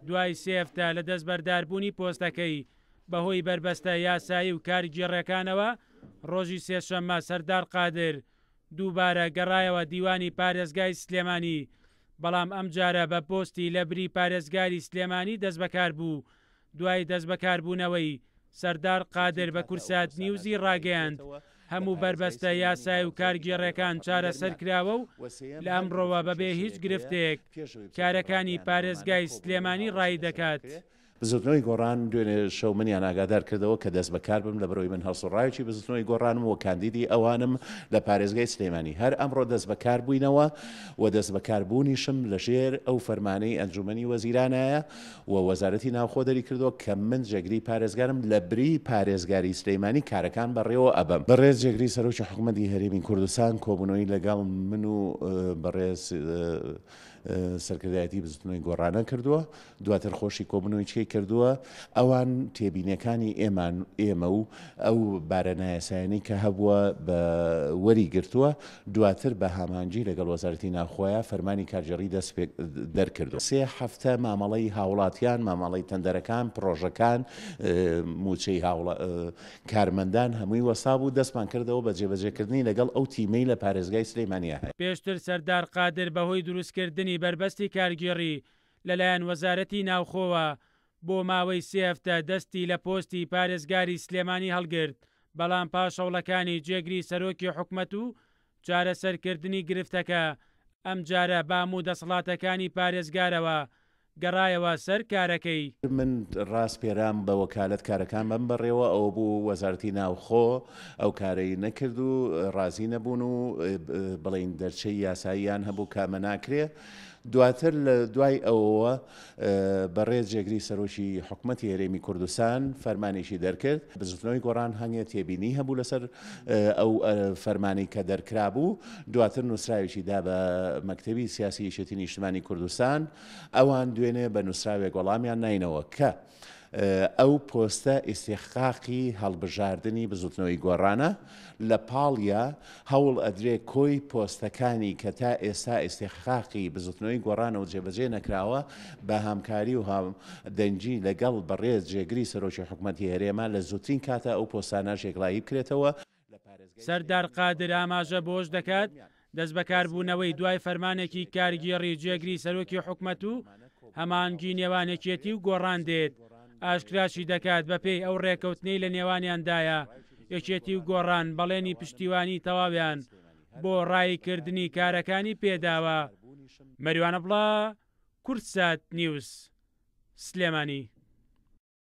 دوای سێفتا لە دەست بەرداربوونی پۆستەکەی بەهۆی بربەستە یاسایی و کاریگێڕیەکانەوە ڕۆژی سێشەممە سەردار قادر دووبارە گەڕایەوە دیوانی پارێزگای سلێمانی، بەڵام ئەم جارە بە پۆستی لە بری پارێزگاری سلێمانی دەست بەکار بوو. دوای دەست بەکاربوونەوەی سەردار قادر بە کورسات نیوزی ڕاگەیاند هەموو بربەستە یاسایی و کارگێڕیەکان چارەسەر کراوە و لە ئەمڕۆوە بەبێ هیچ گرفتەیەک کارەکانی پارێزگای سلێمانی ڕای دەکات. بزوتنەوەی گۆڕان دوێنێ شەو منیان ئاگادار کردەوە کە دەست بەکار بم لە بەرەوەی من هەڵسوڕایەکی بزوتنەوەی گۆڕانم و کاندیدی ئەوانم لە پارێزگای سلێمانی هەر ئەمڕۆ دەست بەکار بووینەوە و دەست بەکاربوونیشم لە ژێر ئەو فەرمانەی ئەنجومەنی وەزیرانایە و وەزارەتی ناوخۆ دەری کردەوە کە من جێگری پارێزگارم لە بری پارێزگاری سلێمانی کارەکان بەڕێوە ئەبم. بەڕێز جێگری سەرۆکی حکوومەتی هەرێمی کوردستان کۆبوونەوەی لەگەڵ من و بەڕێز سەرکردایەتی بزوتنەوەی گۆڕانە کردووە، دواتر خۆشی کۆبوونەوەی چی کردووە ئەوان تێبینەکانی ئێمە و ئەو بارەنایەسایانی کە هەبووە بە وەری گرتووە، دواتر بە هامانجی لەگەڵ وەزارەتی ناوخۆیە فەرمانی کارژێڕی دەست دەرکردو. سێ هەفتە مامەڵەی هاوڵاتیان، مامەڵەی تەندەرەکان، پرۆژەکان، موچەی کارمەندان هەمووی وەسا بوو، دەستمان کردەوە بە جێبەجێکردنی لەگەڵ ئەو تیمەی لە پارێزگای سلێمانیە هەیە. پێشتر سەردار قادر بەهۆی دروستکردنی بربەستی کارگێڕی لەلایەن وەزارەتی ناوخۆوە بۆ ماوەی سێ هەفتە دەستی لە پۆستی پارێزگاری سلێمانی هەڵگرت، بەڵام پاشەوڵەکانی جێگری سەرۆکی حکوومەت و چارەسەرکردنی گرفتەکە ئەم جارە بام و دەسەڵاتەکانی پارێزگارەوە گەڕایەوە سەر کارەکەی. من ڕاست پێرام بە وەکالەت کارەکان بەم بەڕێوە ئەوە بوو وەزارەتی ناوخۆ ئەو کارەی نەکرد و ڕازی نەبوون و بڵین دەرچەی یاساییان هەبوو کامە ناکرێ. دواتر لە دوای ئەوەوە بەڕێز جێگری سەرۆکی حکوومەتی هەرێمی کوردستان فەرمانێکی دەرکرد. بزوتنەوەی گۆڕان هەنگێ تێبینی هەبوو لەسەر ئەو فەرمانی کە دەرکرا بوو، دواتر نووسراوێکی دا بە مەکتەبی سیاسی یەکێتی نیشتیمانی کوردستان، ئەوان دوێنێ بە نووسراوێک وەڵامیان ناینەوە کە ئەو پۆستە ئیستیحقاقی هەڵبژاردننی بزوتنەوەی گۆڕانە لە پاڵیا هەوڵ ئەدرێ کۆی پۆستەکانی کە تا ئێستا ئیستیحقاقی بزوتنەوەی گۆڕانە و جێبەجێ نەکراوە بە هامکاری و دەنجی لەگەڵ بەڕێز جێگری سەرۆکی حکوومەتی هەرێما لە زووترین کاتە ئەو پۆستانە شێکڵایی بکرێتەوە. سەردار قادر ئاماژە بۆش دەکات دەست بەکاربوونەوەی دوای فەرمانێکی کارگێڕی جێگری سەرۆکی حکوومەت و هەمانگی نێوانێکێتی و گۆڕان دێت، ئاشکراشی دەکات بەپێی ئەو ڕێکەوتنەی لە نێوانیاندایە یەکێتی و گۆڕان بەڵێنی پشتیوانی تەواویان بۆ ڕایکردنی کارەکانی پێداوە. مەریوانە بڵا، کورتسات نیوز، سلێمانی.